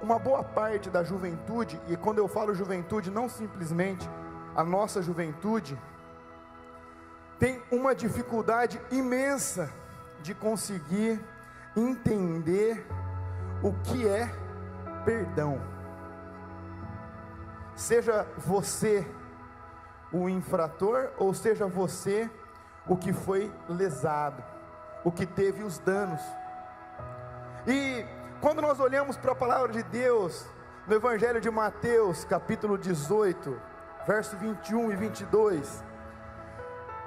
uma boa parte da juventude, e quando eu falo juventude, não simplesmente a nossa juventude, tem uma dificuldade imensa de conseguir entender o que é perdão. Seja você o infrator, ou seja você o que foi lesado, o que teve os danos. E quando nós olhamos para a palavra de Deus, no Evangelho de Mateus, capítulo 18, verso 21 e 22,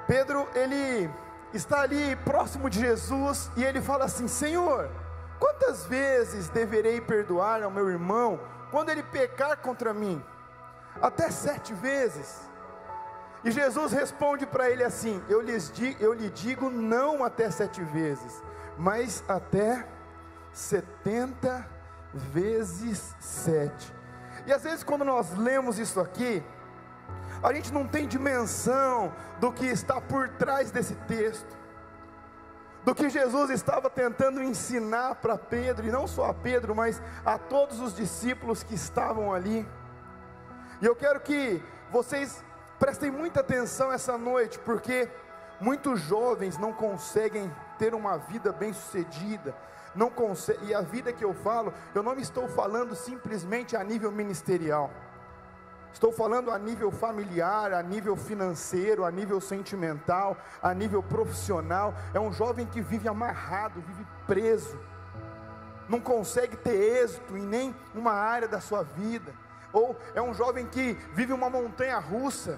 Pedro, ele está ali próximo de Jesus, e ele fala assim: Senhor, quantas vezes deverei perdoar ao meu irmão, quando ele pecar contra mim? Até 7 vezes? E Jesus responde para ele assim: eu lhe digo não até 7 vezes, mas até 70 vezes 7. E às vezes quando nós lemos isso aqui, a gente não tem dimensão do que está por trás desse texto, do que Jesus estava tentando ensinar para Pedro, e não só a Pedro, mas a todos os discípulos que estavam ali. E eu quero que vocês prestem muita atenção essa noite, porque muitos jovens não conseguem ter uma vida bem sucedida, não conseguem, e a vida que eu falo, eu não estou falando simplesmente a nível ministerial, estou falando a nível familiar, a nível financeiro, a nível sentimental, a nível profissional. É um jovem que vive amarrado, vive preso, não consegue ter êxito em nem uma área da sua vida. Ou é um jovem que vive uma montanha russa,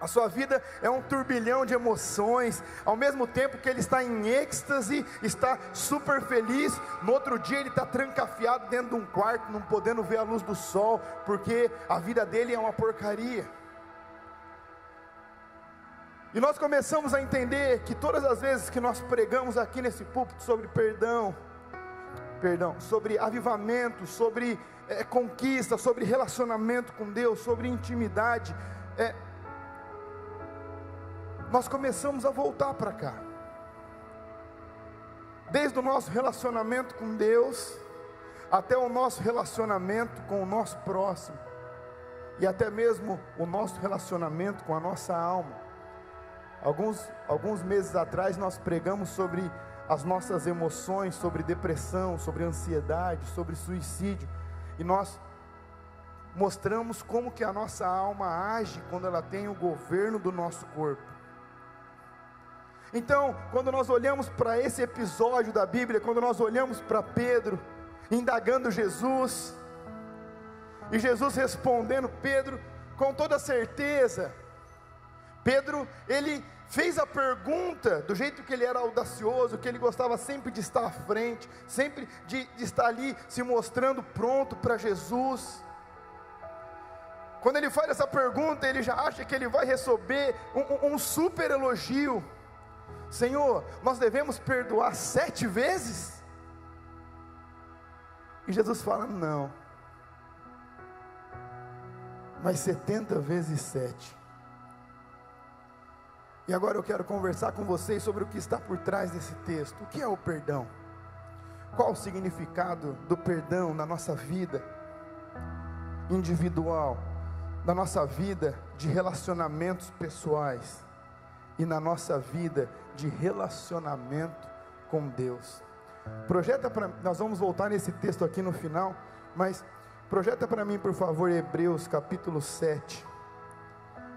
a sua vida é um turbilhão de emoções. Ao mesmo tempo que ele está em êxtase, está super feliz, no outro dia ele está trancafiado dentro de um quarto, não podendo ver a luz do sol, porque a vida dele é uma porcaria. E nós começamos a entender que todas as vezes que nós pregamos aqui nesse púlpito sobre perdão, sobre avivamento, sobre conquista, sobre relacionamento com Deus, sobre intimidade, nós começamos a voltar para cá, desde o nosso relacionamento com Deus, até o nosso relacionamento com o nosso próximo, e até mesmo o nosso relacionamento com a nossa alma. Alguns meses atrás nós pregamos sobre as nossas emoções, sobre depressão, sobre ansiedade, sobre suicídio, e nós mostramos como que a nossa alma age quando ela tem o governo do nosso corpo. Então, quando nós olhamos para esse episódio da Bíblia, quando nós olhamos para Pedro, indagando Jesus, e Jesus respondendo Pedro, com toda certeza, Pedro, ele fez a pergunta, do jeito que ele era audacioso, que ele gostava sempre de estar à frente, sempre de estar ali, se mostrando pronto para Jesus. Quando ele faz essa pergunta, ele já acha que ele vai receber um super elogio. Senhor, nós devemos perdoar 7 vezes? E Jesus fala: não, mas 70 vezes 7. E agora eu quero conversar com vocês sobre o que está por trás desse texto. O que é o perdão? Qual o significado do perdão na nossa vida individual, na nossa vida de relacionamentos pessoais e na nossa vida de relacionamento com Deus? Nós vamos voltar nesse texto aqui no final, mas projeta para mim, por favor, Hebreus capítulo 7,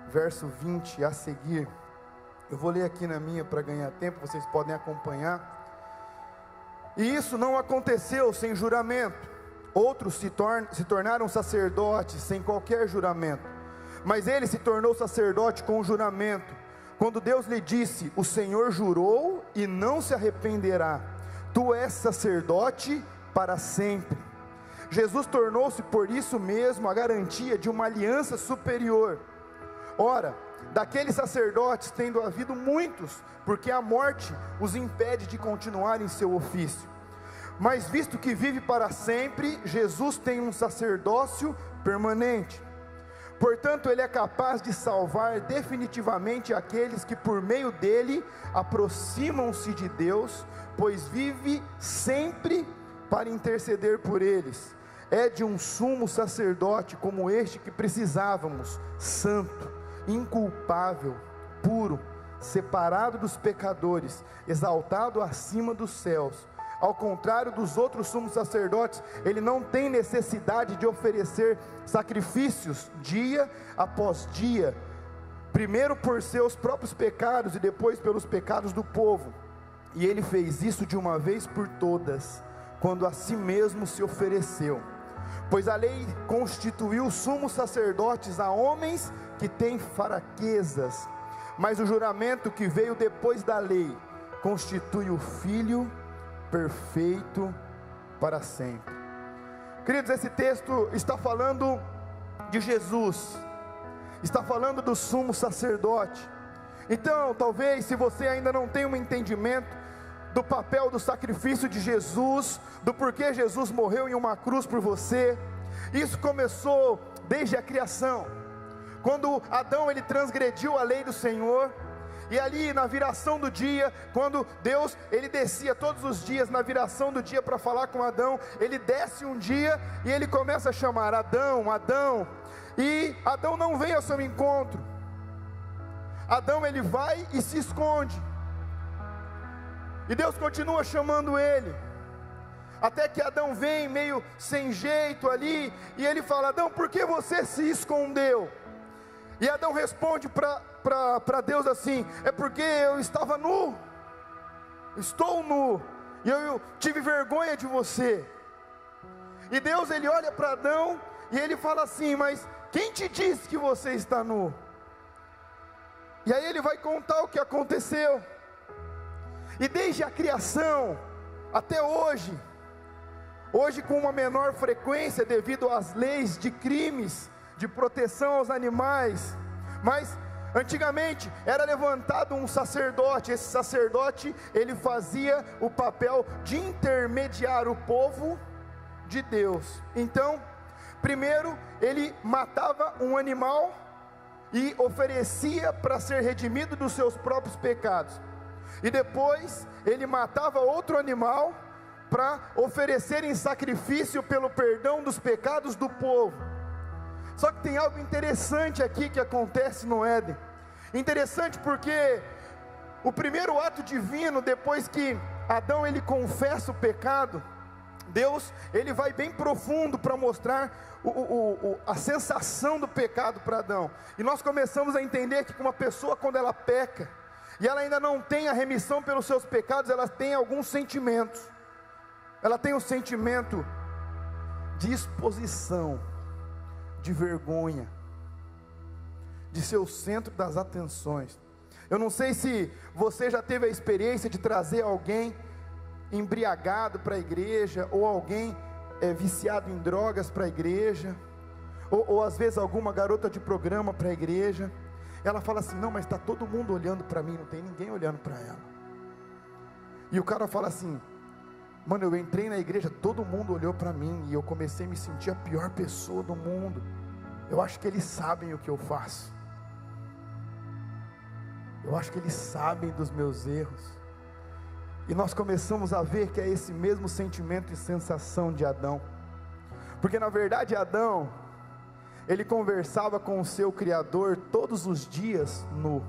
verso 20 a seguir. Eu vou ler aqui na minha para ganhar tempo, vocês podem acompanhar. E isso não aconteceu sem juramento. Outros se tornaram sacerdotes sem qualquer juramento, mas ele se tornou sacerdote com juramento, quando Deus lhe disse: o Senhor jurou e não se arrependerá, tu és sacerdote para sempre. Jesus tornou-se por isso mesmo a garantia de uma aliança superior. Ora, daqueles sacerdotes tendo havido muitos, porque a morte os impede de continuar em seu ofício. Mas visto que vive para sempre, Jesus tem um sacerdócio permanente. Portanto, ele é capaz de salvar definitivamente aqueles que por meio dele aproximam-se de Deus, pois vive sempre para interceder por eles. é de um sumo sacerdote como este que precisávamos, santo, inculpável, puro, separado dos pecadores, exaltado acima dos céus. Ao contrário dos outros sumos sacerdotes, ele não tem necessidade de oferecer sacrifícios dia após dia, primeiro por seus próprios pecados e depois pelos pecados do povo. E ele fez isso de uma vez por todas, quando a si mesmo se ofereceu. Pois a lei constituiu sumos sacerdotes a homens que têm fraquezas, mas o juramento que veio depois da lei constitui o Filho perfeito para sempre. Queridos, esse texto está falando de Jesus, está falando do sumo sacerdote. Então, talvez, se você ainda não tem um entendimento do papel do sacrifício de Jesus, do porquê Jesus morreu em uma cruz por você, isso começou desde a criação, quando Adão ele transgrediu a lei do Senhor. E ali na viração do dia, quando Deus ele descia todos os dias na viração do dia para falar com Adão, ele desce um dia e ele começa a chamar Adão, Adão, e Adão não vem ao seu encontro. Adão ele vai e se esconde, e Deus continua chamando ele, até que Adão vem meio sem jeito ali, e ele fala: Adão, por que você se escondeu? E Adão responde para Deus assim: é porque eu estava nu, estou nu, e eu tive vergonha de você. E Deus ele olha para Adão e ele fala assim: mas quem te disse que você está nu? E aí ele vai contar o que aconteceu. E desde a criação até hoje com uma menor frequência devido às leis de crimes, de proteção aos animais, mas antigamente era levantado um sacerdote. Esse sacerdote ele fazia o papel de intermediar o povo de Deus. Então, primeiro ele matava um animal e oferecia para ser redimido dos seus próprios pecados, e depois ele matava outro animal para oferecer em sacrifício pelo perdão dos pecados do povo. Só que tem algo interessante aqui que acontece no Éden. Interessante porque o primeiro ato divino, depois que Adão ele confessa o pecado, Deus ele vai bem profundo para mostrar a sensação do pecado para Adão. E nós começamos a entender que uma pessoa, quando ela peca e ela ainda não tem a remissão pelos seus pecados, ela tem alguns sentimentos. Ela tem o sentimento de exposição, de vergonha, de ser o centro das atenções. Eu não sei se você já teve a experiência de trazer alguém embriagado para a igreja, ou alguém viciado em drogas para a igreja, ou às vezes alguma garota de programa para a igreja. Ela fala assim: não, mas está todo mundo olhando para mim, não tem ninguém olhando para ela. E o cara fala assim: mano, eu entrei na igreja, todo mundo olhou para mim, e eu comecei a me sentir a pior pessoa do mundo. Eu acho que eles sabem o que eu faço, eu acho que eles sabem dos meus erros. E nós começamos a ver que é esse mesmo sentimento e sensação de Adão, porque na verdade Adão, ele conversava com o seu Criador todos os dias nu,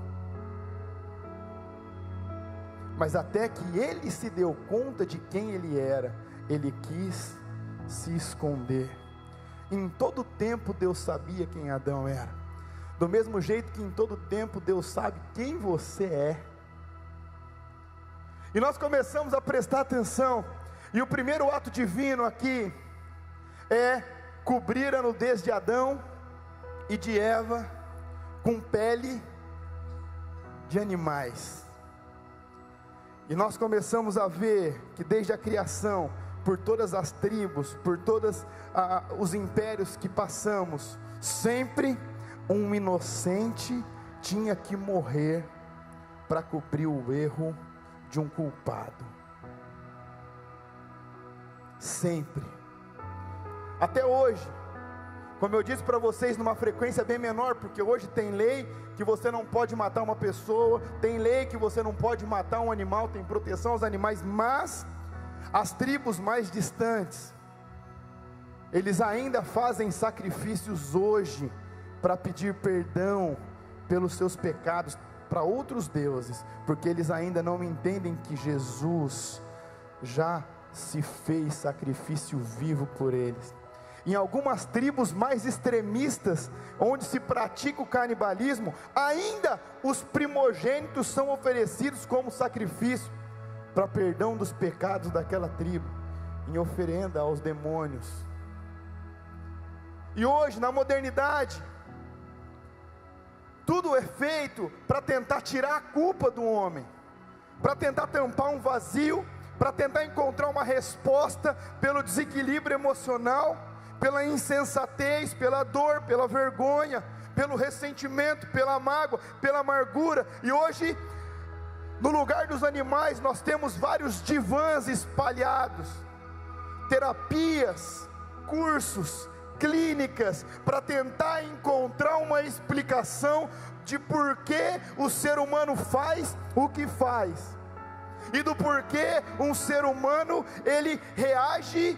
mas até que ele se deu conta de quem ele era, ele quis se esconder. Em todo tempo Deus sabia quem Adão era, do mesmo jeito que em todo tempo Deus sabe quem você é. E nós começamos a prestar atenção, e o primeiro ato divino aqui é cobrir a nudez de Adão e de Eva com pele de animais. E nós começamos a ver que desde a criação, por todas as tribos, por todos os impérios que passamos, sempre um inocente tinha que morrer para cobrir o erro de um culpado. Sempre. Até hoje, como eu disse para vocês, numa frequência bem menor, porque hoje tem lei que você não pode matar uma pessoa, tem lei que você não pode matar um animal, tem proteção aos animais, mas as tribos mais distantes, Eles ainda fazem sacrifícios hoje para pedir perdão pelos seus pecados para outros deuses, porque eles ainda não entendem que Jesus já se fez sacrifício vivo por eles. Em algumas tribos mais extremistas, onde se pratica o canibalismo, ainda os primogênitos são oferecidos como sacrifício para perdão dos pecados daquela tribo, em oferenda aos demônios. E hoje, na modernidade, tudo é feito para tentar tirar a culpa do homem, para tentar tampar um vazio, para tentar encontrar uma resposta pelo desequilíbrio emocional, pela insensatez, pela dor, pela vergonha, pelo ressentimento, pela mágoa, pela amargura. E hoje, no lugar dos animais, nós temos vários divãs espalhados, terapias, cursos, clínicas, para tentar encontrar uma explicação de por que o ser humano faz o que faz, e do porquê um ser humano, ele reage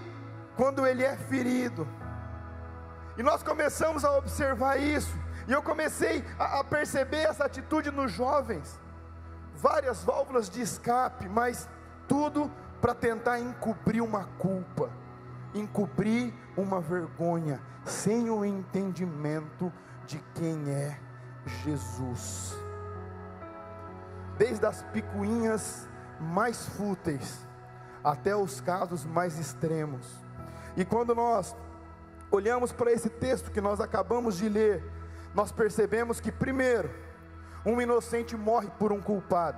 quando ele é ferido. E nós começamos a observar isso, e eu comecei a perceber essa atitude nos jovens, várias válvulas de escape, mas tudo para tentar encobrir uma culpa, encobrir uma vergonha, sem o entendimento de quem é Jesus. Desde as picuinhas mais fúteis até os casos mais extremos. E quando nós olhamos para esse texto que nós acabamos de ler, nós percebemos que, primeiro, um inocente morre por um culpado.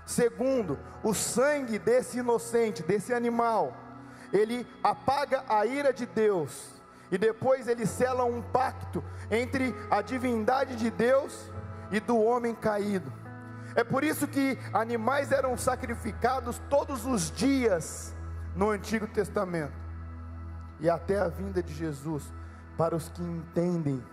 Segundo, o sangue desse inocente, desse animal, ele apaga a ira de Deus, e depois ele sela um pacto entre a divindade de Deus e do homem caído. É por isso que animais eram sacrificados todos os dias no Antigo Testamento, e até a vinda de Jesus, para os que entendem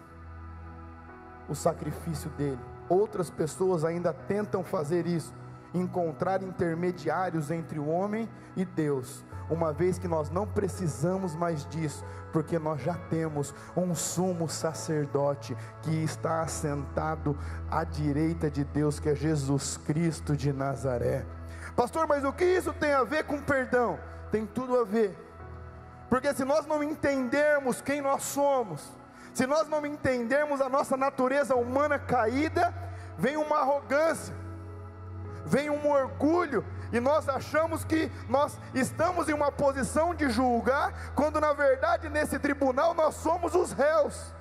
o sacrifício dele. Outras pessoas ainda tentam fazer isso, encontrar intermediários entre o homem e Deus, uma vez que nós não precisamos mais disso, porque nós já temos um sumo sacerdote que está assentado à direita de Deus, que é Jesus Cristo de Nazaré. Pastor, mas o que isso tem a ver com perdão? Tem tudo a ver, porque se nós não entendermos quem nós somos, se nós não entendermos a nossa natureza humana caída, vem uma arrogância, vem um orgulho, e nós achamos que nós estamos em uma posição de julgar, quando na verdade nesse tribunal nós somos os réus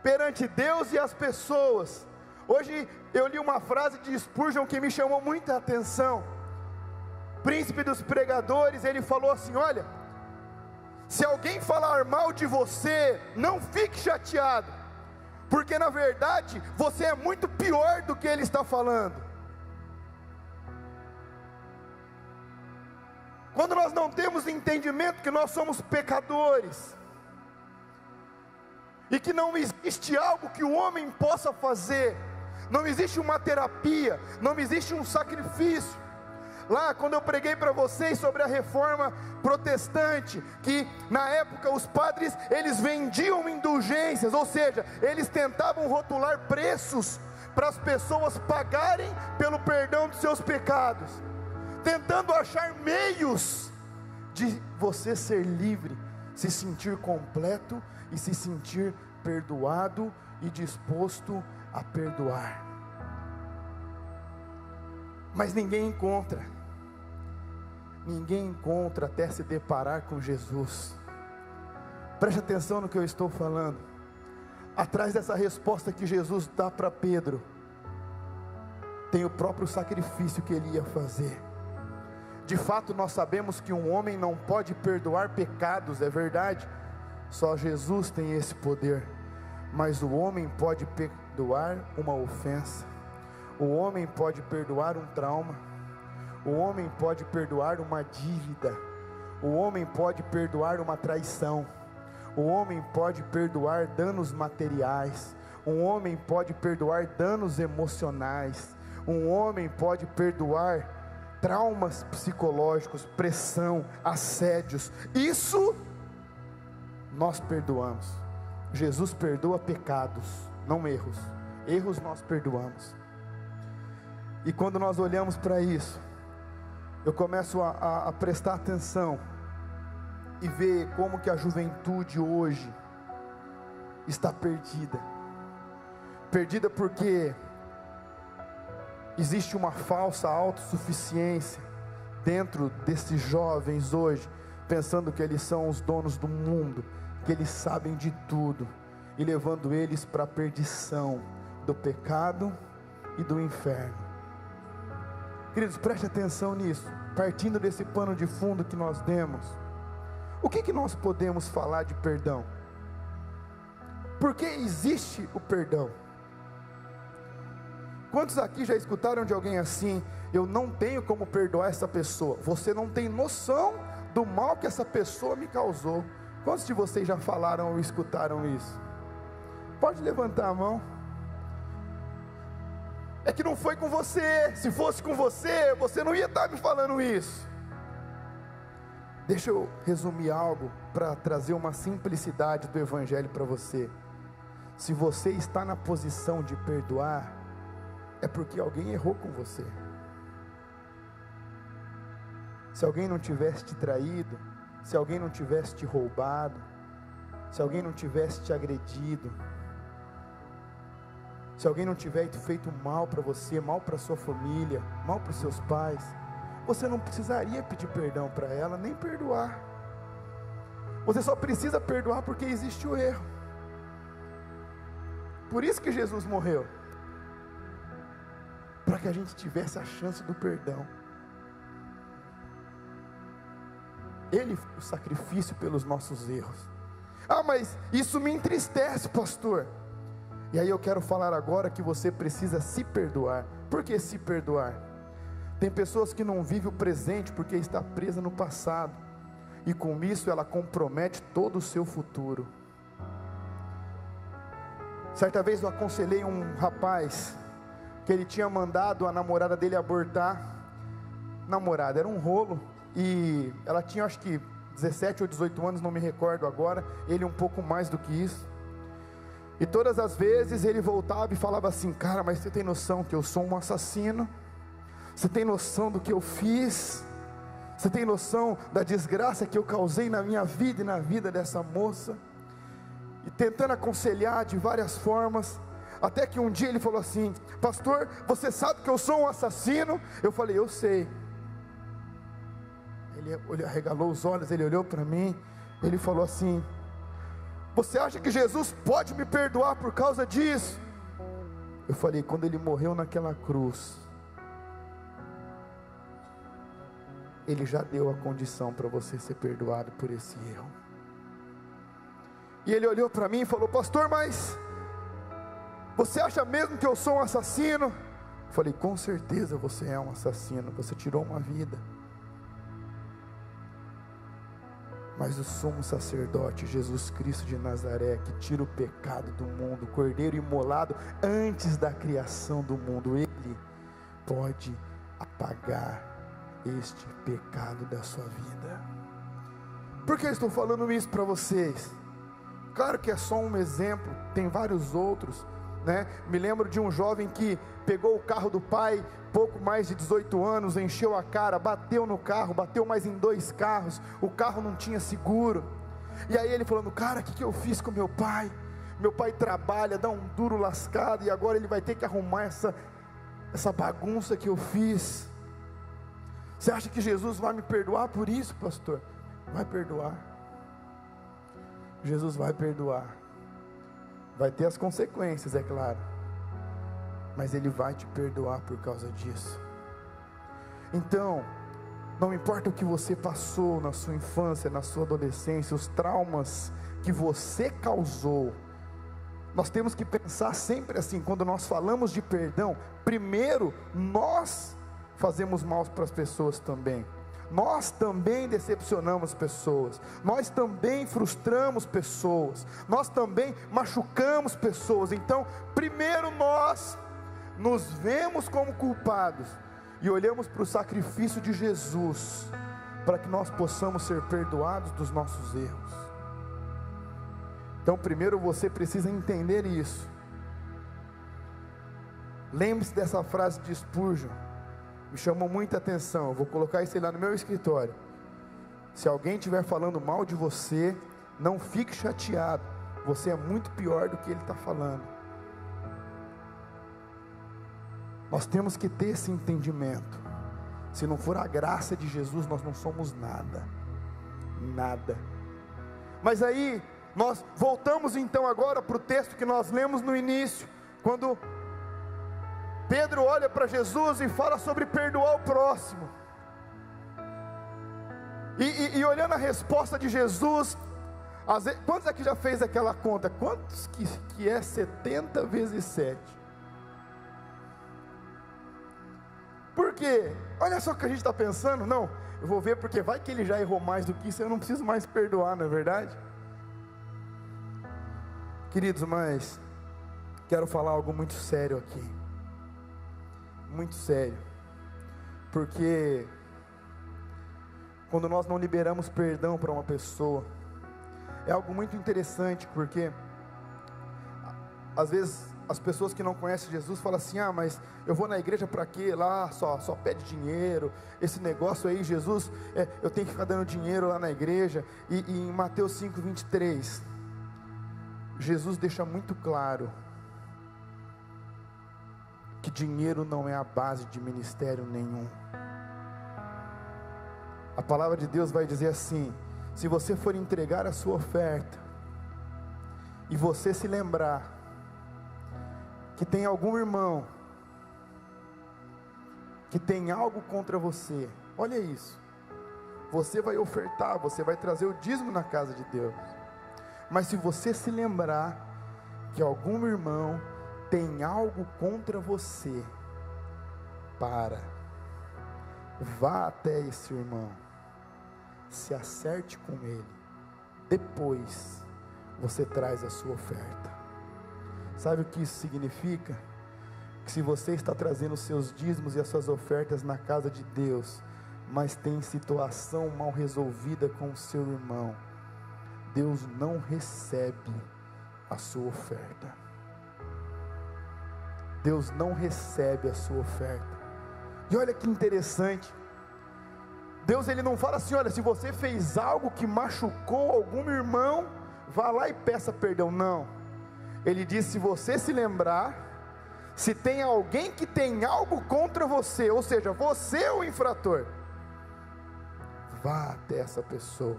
perante Deus e as pessoas. Hoje eu li uma frase de Spurgeon que me chamou muita atenção. Príncipe dos pregadores, ele falou assim: olha, se alguém falar mal de você, não fique chateado, porque na verdade você é muito pior do que ele está falando. Quando nós não temos entendimento que nós somos pecadores, e que não existe algo que o homem possa fazer, não existe uma terapia, não existe um sacrifício. Lá quando eu preguei para vocês sobre a reforma protestante, que na época os padres, eles vendiam indulgências, ou seja, eles tentavam rotular preços para as pessoas pagarem pelo perdão de seus pecados, tentando achar meios de você ser livre, se sentir completo e se sentir perdoado e disposto a perdoar. Mas ninguém encontra até se deparar com Jesus. Preste atenção no que eu estou falando. Atrás dessa resposta que Jesus dá para Pedro, tem o próprio sacrifício que ele ia fazer. De fato, nós sabemos que um homem não pode perdoar pecados, é verdade, só Jesus tem esse poder. Mas o homem pode perdoar uma ofensa, o homem pode perdoar um trauma, o homem pode perdoar uma dívida, o homem pode perdoar uma traição, o homem pode perdoar danos materiais, um homem pode perdoar danos emocionais, um homem pode perdoar traumas psicológicos, pressão, assédios, isso nós perdoamos. Jesus perdoa pecados, não erros. Erros nós perdoamos. E quando nós olhamos para isso, eu começo a prestar atenção e ver como que a juventude hoje está perdida. Perdida porque existe uma falsa autossuficiência dentro desses jovens hoje, pensando que eles são os donos do mundo, que eles sabem de tudo, e levando eles para a perdição do pecado e do inferno. Queridos, preste atenção nisso. Partindo desse pano de fundo que nós demos, o que nós podemos falar de perdão? Por que existe o perdão? Quantos aqui já escutaram de alguém assim: eu não tenho como perdoar essa pessoa? Você não tem noção do mal que essa pessoa me causou. Quantos de vocês já falaram ou escutaram isso? Pode levantar a mão. É que não foi com você. Se fosse com você, você não ia estar me falando isso. Deixa eu resumir algo para trazer uma simplicidade do Evangelho para você. Se você está na posição de perdoar, é porque alguém errou com você. Se alguém não tivesse te traído, se alguém não tivesse te roubado, se alguém não tivesse te agredido, se alguém não tivesse feito mal para você, mal para sua família, mal para os seus pais, você não precisaria pedir perdão para ela, nem perdoar. Você só precisa perdoar porque existe o erro. Por isso que Jesus morreu, para que a gente tivesse a chance do perdão. Ele foi o sacrifício pelos nossos erros. Ah, mas isso me entristece, pastor. E aí eu quero falar agora que você precisa se perdoar. Por que se perdoar? Tem pessoas que não vivem o presente porque está presa no passado, e com isso ela compromete todo o seu futuro. Certa vez eu aconselhei um rapaz que ele tinha mandado a namorada dele abortar. Namorada, era um rolo, e ela tinha acho que 17 ou 18 anos, não me recordo agora, ele um pouco mais do que isso. E todas as vezes ele voltava e falava assim: cara, mas você tem noção que eu sou um assassino? Você tem noção do que eu fiz? Você tem noção da desgraça que eu causei na minha vida e na vida dessa moça? E tentando aconselhar de várias formas, até que um dia ele falou assim: pastor, você sabe que eu sou um assassino? Eu falei: eu sei. Ele arregalou os olhos, ele olhou para mim, ele falou assim: você acha que Jesus pode me perdoar por causa disso? Eu falei: quando ele morreu naquela cruz, ele já deu a condição para você ser perdoado por esse erro. E ele olhou para mim e falou: pastor, mas você acha mesmo que eu sou um assassino? Eu falei: com certeza você é um assassino, você tirou uma vida. Mas o sumo sacerdote, Jesus Cristo de Nazaré, que tira o pecado do mundo, o cordeiro imolado antes da criação do mundo, ele pode apagar este pecado da sua vida. Por que eu estou falando isso para vocês? Claro que é só um exemplo, tem vários outros, né? Me lembro de um jovem que pegou o carro do pai, pouco mais de 18 anos, encheu a cara, bateu no carro, bateu mais em 2 carros, o carro não tinha seguro, e aí ele falando: cara, o que eu fiz com meu pai? Meu pai trabalha, dá um duro lascado, e agora ele vai ter que arrumar essa bagunça que eu fiz. Você acha que Jesus vai me perdoar por isso, pastor? Vai perdoar. Jesus vai perdoar. Vai ter as consequências, é claro, mas Ele vai te perdoar por causa disso. Então, não importa o que você passou na sua infância, na sua adolescência, os traumas que você causou, nós temos que pensar sempre assim: quando nós falamos de perdão, primeiro nós fazemos mal para as pessoas também. Nós também decepcionamos pessoas, nós também frustramos pessoas, nós também machucamos pessoas. Então, primeiro nós nos vemos como culpados, e olhamos para o sacrifício de Jesus, para que nós possamos ser perdoados dos nossos erros. Então primeiro você precisa entender isso. Lembre-se dessa frase de Spurgeon, me chamou muita atenção. Eu vou colocar isso aí lá no meu escritório. Se alguém estiver falando mal de você, não fique chateado, você é muito pior do que ele está falando. Nós temos que ter esse entendimento. Se não for a graça de Jesus, nós não somos nada, nada. Mas aí, nós voltamos então agora para o texto que nós lemos no início, quando Pedro olha para Jesus e fala sobre perdoar o próximo. E olhando a resposta de Jesus, quantos aqui já fez aquela conta? Quantos que é 70 vezes 7? Por quê? Olha só o que a gente está pensando. Não, eu vou ver porque vai que ele já errou mais do que isso, eu não preciso mais perdoar, não é verdade? Queridos, mas quero falar algo muito sério aqui. Muito sério. Porque quando nós não liberamos perdão para uma pessoa, é algo muito interessante, porque às vezes as pessoas que não conhecem Jesus falam assim: ah, mas eu vou na igreja para quê? Lá só pede dinheiro, esse negócio aí, Jesus, eu tenho que ficar dando dinheiro lá na igreja. E em Mateus 5:23, Jesus deixa muito claro que dinheiro não é a base de ministério nenhum. A palavra de Deus vai dizer assim: se você for entregar a sua oferta, e você se lembrar que tem algum irmão que tem algo contra você, olha isso, você vai ofertar, você vai trazer o dízimo na casa de Deus. Mas se você se lembrar que algum irmão tem algo contra você, vá até esse irmão, se acerte com ele, depois você traz a sua oferta. Sabe o que isso significa? Que se você está trazendo os seus dízimos e as suas ofertas na casa de Deus, mas tem situação mal resolvida com o seu irmão, Deus não recebe a sua oferta. Deus não recebe a sua oferta. E olha que interessante, Deus ele não fala assim: olha, se você fez algo que machucou algum irmão, vá lá e peça perdão. Não, ele diz: se você se lembrar, se tem alguém que tem algo contra você, ou seja, você é o infrator, vá até essa pessoa,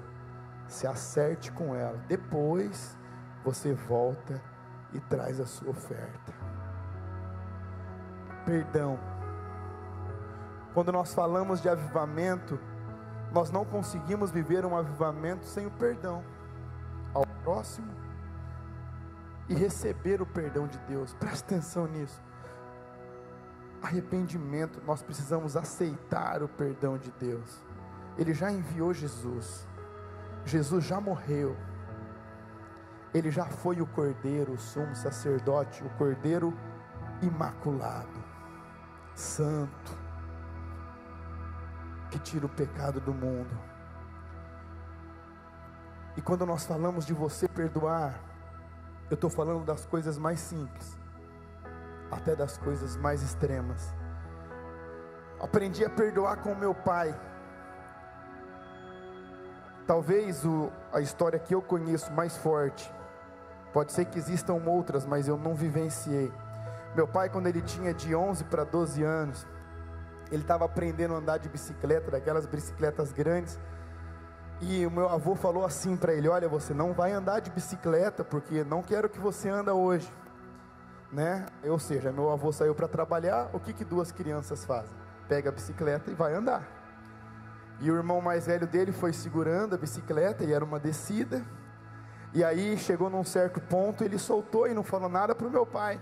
se acerte com ela, depois você volta e traz a sua oferta. Perdão. Quando nós falamos de avivamento, nós não conseguimos viver um avivamento sem o perdão ao próximo e receber o perdão de Deus. Presta atenção nisso. Arrependimento, nós precisamos aceitar o perdão de Deus. Ele já enviou Jesus, Jesus já morreu, Ele já foi o Cordeiro, o sumo sacerdote, o Cordeiro imaculado, santo, que tira o pecado do mundo. E quando nós falamos de você perdoar, eu estou falando das coisas mais simples, até das coisas mais extremas. Aprendi a perdoar com meu pai. Talvez a história que eu conheço mais forte, pode ser que existam outras, mas eu não vivenciei. Meu pai, quando ele tinha de 11 para 12 anos, ele estava aprendendo a andar de bicicleta, daquelas bicicletas grandes, e o meu avô falou assim para ele: olha, você não vai andar de bicicleta, porque não quero que você anda hoje, né? Ou seja, meu avô saiu para trabalhar, o que duas crianças fazem? Pega a bicicleta e vai andar. E o irmão mais velho dele foi segurando a bicicleta, e era uma descida, e aí chegou num certo ponto, ele soltou e não falou nada para o meu pai.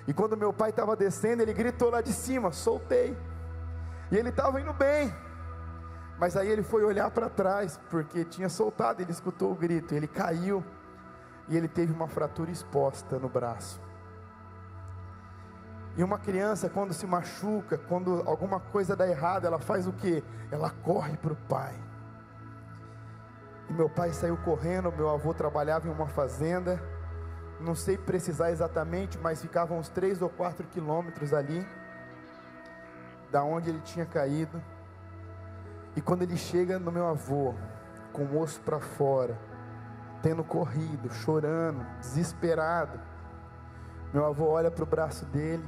E quando meu pai estava descendo, ele gritou lá de cima: soltei. E ele estava indo bem, mas aí ele foi olhar para trás, porque tinha soltado, ele escutou o grito, ele caiu, e ele teve uma fratura exposta no braço. E uma criança, quando se machuca, quando alguma coisa dá errado, ela faz o quê? Ela corre para o pai. E meu pai saiu correndo. Meu avô trabalhava em uma fazenda, não sei precisar exatamente, mas ficavam uns 3 ou 4 quilômetros ali da onde ele tinha caído. E quando ele chega no meu avô, com o osso para fora, tendo corrido, chorando, desesperado, meu avô olha para o braço dele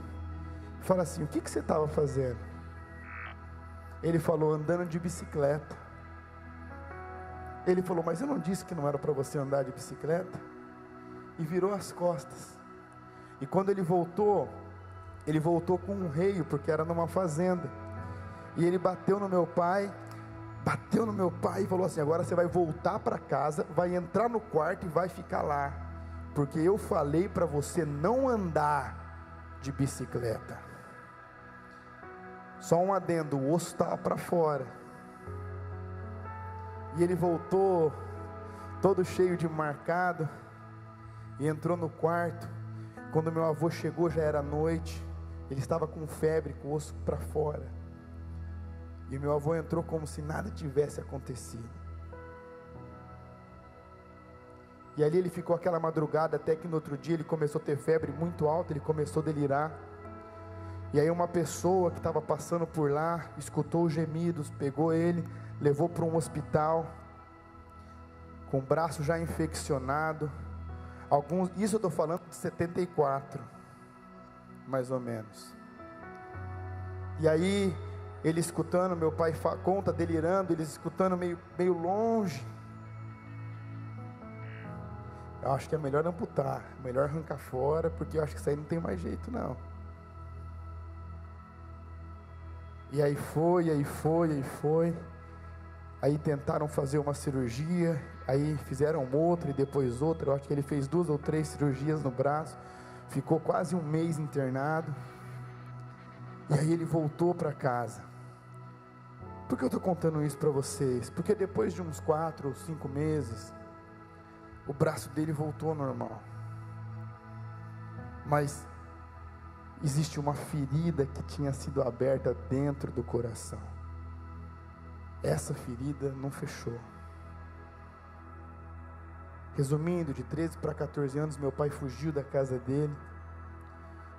e fala assim: o que você estava fazendo? Ele falou: andando de bicicleta. Ele falou: mas eu não disse que não era para você andar de bicicleta? E virou as costas. E quando ele voltou com um reio, porque era numa fazenda. E ele bateu no meu pai e falou assim: agora você vai voltar para casa, vai entrar no quarto e vai ficar lá, porque eu falei para você não andar de bicicleta. Só um adendo, o osso estava para fora. E ele voltou todo cheio de marcado e entrou no quarto. Quando meu avô chegou já era noite. Ele estava com febre, com o osso para fora. E meu avô entrou como se nada tivesse acontecido. E ali ele ficou aquela madrugada, até que no outro dia ele começou a ter febre muito alta, ele começou a delirar. E aí uma pessoa que estava passando por lá, escutou os gemidos, pegou ele, levou para um hospital, com o braço já infeccionado. Isso eu estou falando de 74, mais ou menos. E aí, ele escutando, meu pai conta, delirando, eles escutando meio longe. Eu acho que é melhor amputar, melhor arrancar fora, porque eu acho que isso aí não tem mais jeito não. E aí foi. Aí tentaram fazer uma cirurgia, aí fizeram outra e depois outra. Eu acho que ele fez 2 ou 3 cirurgias no braço, ficou quase 1 mês internado. E aí ele voltou para casa. Por que eu estou contando isso para vocês? Porque depois de uns 4 ou 5 meses, o braço dele voltou ao normal. Mas existe uma ferida que tinha sido aberta dentro do coração. Essa ferida não fechou. Resumindo, de 13 para 14 anos, meu pai fugiu da casa dele.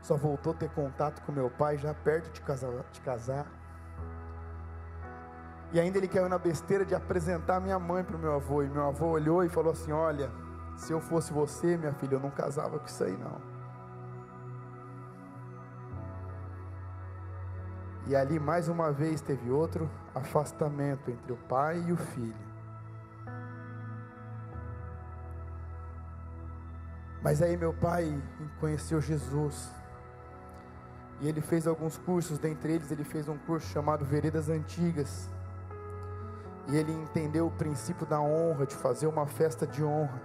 Só voltou a ter contato com meu pai já perto de casar. E ainda ele caiu na besteira de apresentar minha mãe para o meu avô. E meu avô olhou e falou assim: olha, se eu fosse você, minha filha, eu não casava com isso aí não. E ali mais uma vez teve outro afastamento entre o pai e o filho. Mas aí meu pai conheceu Jesus. E ele fez alguns cursos, dentre eles ele fez um curso chamado Veredas Antigas. E ele entendeu o princípio da honra, de fazer uma festa de honra.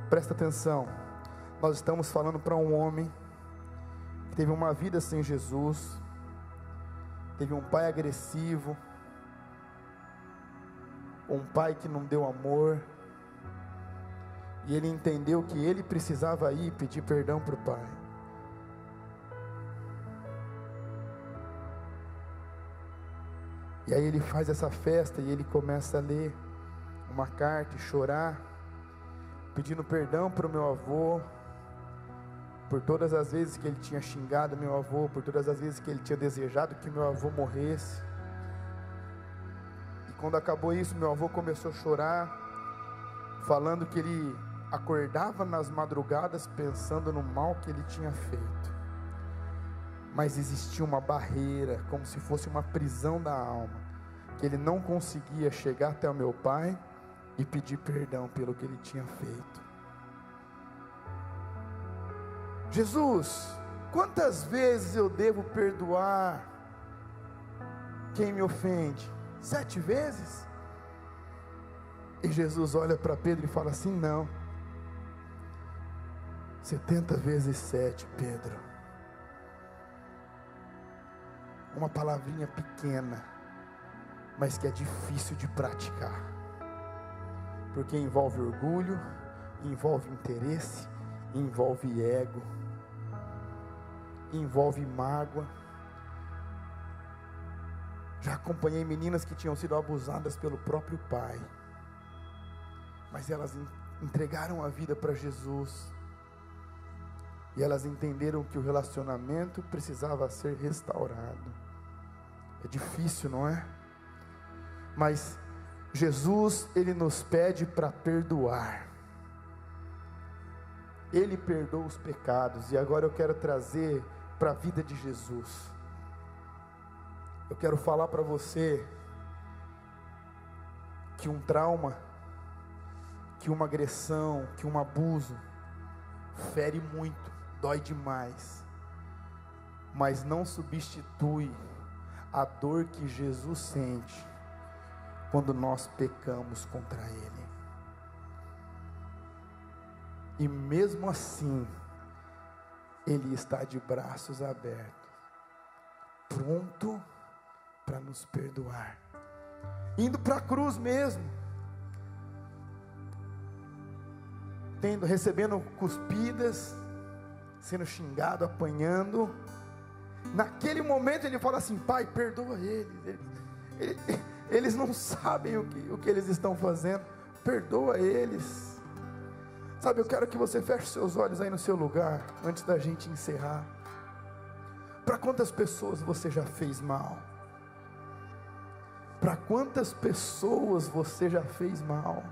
Presta atenção, nós estamos falando para um homem que teve uma vida sem Jesus, teve um pai agressivo, um pai que não deu amor, e ele entendeu que ele precisava ir pedir perdão para o pai. E aí ele faz essa festa e ele começa a ler uma carta e chorar, pedindo perdão para o meu avô, por todas as vezes que ele tinha xingado meu avô, por todas as vezes que ele tinha desejado que meu avô morresse. E quando acabou isso, meu avô começou a chorar, falando que ele acordava nas madrugadas pensando no mal que ele tinha feito. Mas existia uma barreira, como se fosse uma prisão da alma, que ele não conseguia chegar até o meu pai e pedir perdão pelo que ele tinha feito. Jesus, quantas vezes eu devo perdoar quem me ofende? 7 vezes? E Jesus olha para Pedro e fala assim: não, 70 vezes 7, Pedro. Uma palavrinha pequena, mas que é difícil de praticar, porque envolve orgulho, envolve interesse, envolve ego. envolve mágoa. Já acompanhei meninas que tinham sido abusadas pelo próprio pai, mas elas entregaram a vida para Jesus, e elas entenderam que o relacionamento precisava ser restaurado. É difícil, não é? Mas Jesus, Ele nos pede para perdoar. Ele perdoa os pecados, e agora eu quero trazer para a vida de Jesus. Eu quero falar para você que um trauma, que uma agressão, que um abuso fere muito, dói demais, mas não substitui a dor que Jesus sente quando nós pecamos contra Ele. E mesmo assim, Ele está de braços abertos, pronto para nos perdoar, indo para a cruz mesmo, recebendo cuspidas, sendo xingado, apanhando. Naquele momento Ele fala assim: Pai, perdoa eles, eles não sabem o que eles estão fazendo, perdoa eles. Sabe, eu quero que você feche seus olhos aí no seu lugar, antes da gente encerrar. Para quantas pessoas você já fez mal? Para quantas pessoas você já fez mal?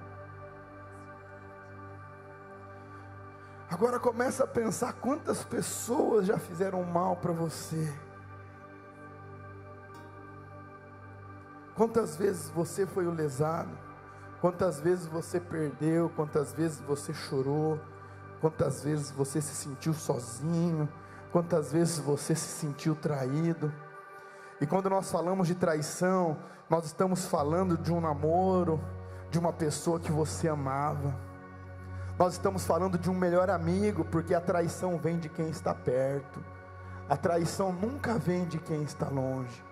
Agora começa a pensar quantas pessoas já fizeram mal para você. Quantas vezes você foi o lesado? Quantas vezes você perdeu? Quantas vezes você chorou? Quantas vezes você se sentiu sozinho? Quantas vezes você se sentiu traído? E quando nós falamos de traição, nós estamos falando de um namoro, de uma pessoa que você amava. Nós estamos falando de um melhor amigo, porque a traição vem de quem está perto. A traição nunca vem de quem está longe.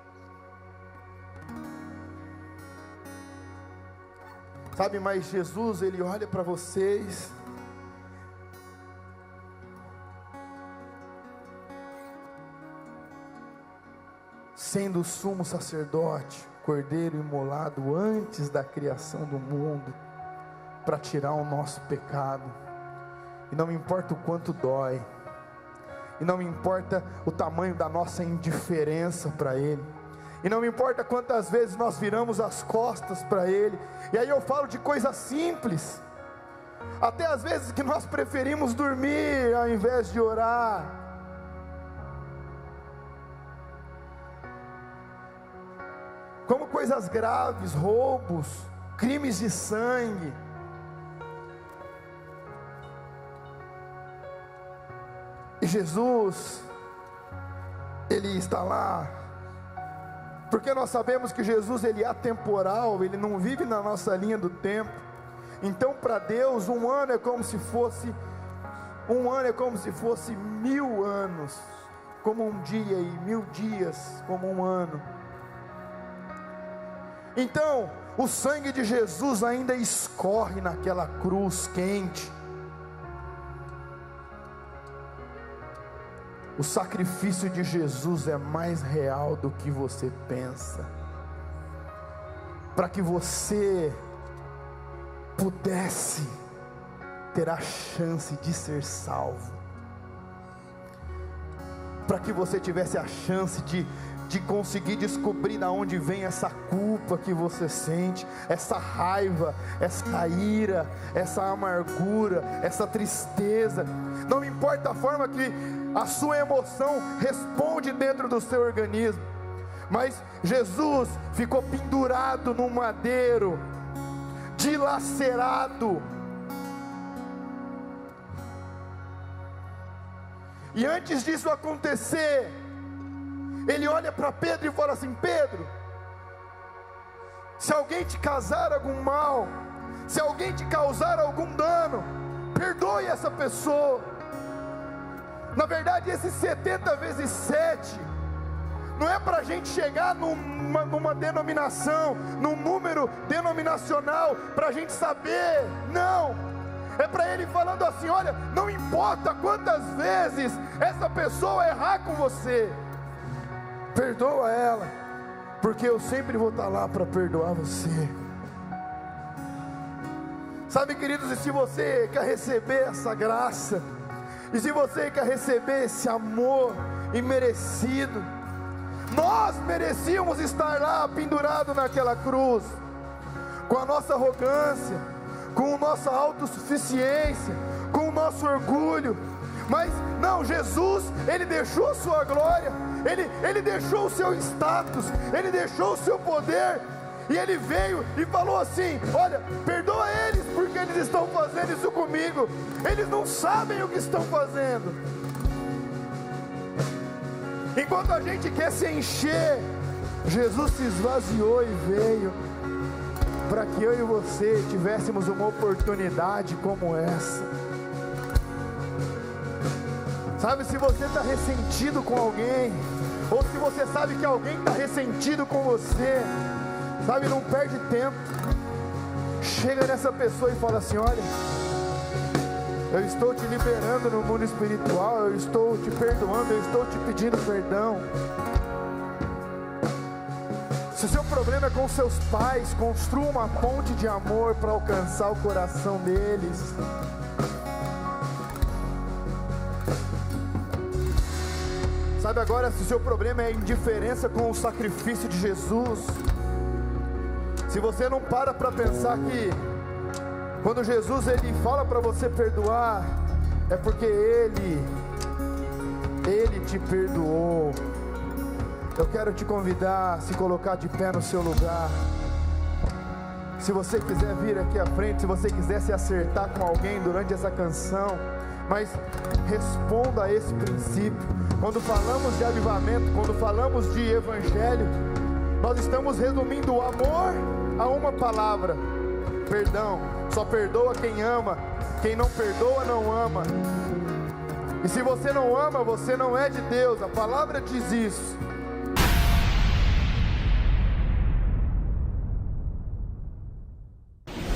Sabe, mas Jesus, Ele olha para vocês, sendo o sumo sacerdote, cordeiro imolado antes da criação do mundo, para tirar o nosso pecado. E não importa o quanto dói, e não importa o tamanho da nossa indiferença para Ele, e não importa quantas vezes nós viramos as costas para Ele. E aí eu falo de coisas simples, até às vezes que nós preferimos dormir ao invés de orar. Como coisas graves, roubos, crimes de sangue. E Jesus, Ele está lá, porque nós sabemos que Jesus, Ele é atemporal, Ele não vive na nossa linha do tempo. Então para Deus, um ano é como se fosse 1000 anos, como um dia, e 1000 dias como um ano. Então, o sangue de Jesus ainda escorre naquela cruz quente. O sacrifício de Jesus é mais real do que você pensa, para que você pudesse ter a chance de ser salvo, para que você tivesse a chance de conseguir descobrir de onde vem essa culpa que você sente, essa raiva, essa ira, essa amargura, essa tristeza. Não importa a forma que a sua emoção responde dentro do seu organismo, mas Jesus ficou pendurado no madeiro, dilacerado. E antes disso acontecer, Ele olha para Pedro e fala assim: Pedro, se alguém te causar algum mal, se alguém te causar algum dano, perdoe essa pessoa. Na verdade, esses 70 vezes 7 não é para a gente chegar numa denominação, num número denominacional, para a gente saber. Não, É para Ele falando assim: olha, não importa quantas vezes essa pessoa errar com você, perdoa ela, porque eu sempre vou estar lá para perdoar você. Sabe, queridos, e se você quer receber essa graça, e se você quer receber esse amor imerecido, nós merecíamos estar lá pendurado naquela cruz, com a nossa arrogância, com a nossa autossuficiência, com o nosso orgulho. Mas não, Jesus, Ele deixou a sua glória, Ele deixou o seu status, Ele deixou o seu poder, e Ele veio e falou assim: olha, perdoa eles, porque eles estão fazendo isso comigo, eles não sabem o que estão fazendo. Enquanto a gente quer se encher, Jesus se esvaziou e veio para que eu e você tivéssemos uma oportunidade como essa. Sabe, se você está ressentido com alguém, ou se você sabe que alguém está ressentido com você, sabe, não perde tempo. Chega nessa pessoa e fala assim: olha, eu estou te liberando no mundo espiritual, eu estou te perdoando, eu estou te pedindo perdão. Se o seu problema é com seus pais, construa uma ponte de amor para alcançar o coração deles. Sabe, agora, se o seu problema é indiferença com o sacrifício de Jesus, se você não para pensar que quando Jesus Ele fala para você perdoar, é porque Ele te perdoou. Eu quero te convidar a se colocar de pé no seu lugar. Se você quiser vir aqui à frente, se você quiser se acertar com alguém durante essa canção, mas responda a esse princípio. Quando falamos de avivamento, quando falamos de evangelho, nós estamos resumindo o amor a uma palavra: perdão. Só perdoa quem ama, quem não perdoa não ama. E se você não ama, você não é de Deus, a palavra diz isso.